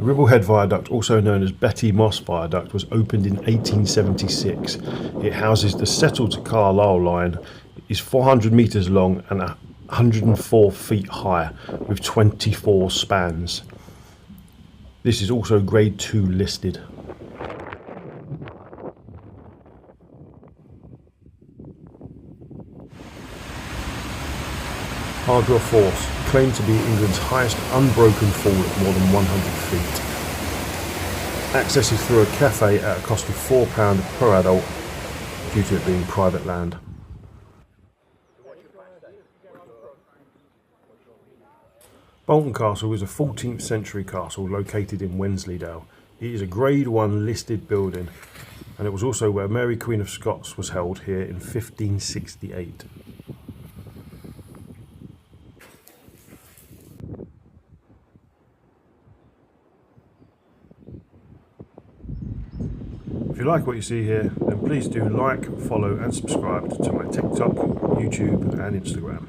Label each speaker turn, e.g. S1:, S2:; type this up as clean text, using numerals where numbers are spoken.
S1: The Ribblehead Viaduct, also known as Betty Moss Viaduct, was opened in 1876. It houses the Settle to Carlisle line, is 400 metres long and 104 feet high, with 24 spans. This is also Grade 2 listed. Hardwell Force, claimed to be England's highest unbroken fall at more than 100 feet. Access is through a cafe at a cost of £4 per adult due to it being private land. Bolton Castle is a 14th century castle located in Wensleydale. It is a Grade 1 listed building, and it was also where Mary Queen of Scots was held here in 1568. If you like what you see here, then please do like, follow and subscribe to my TikTok, YouTube and Instagram.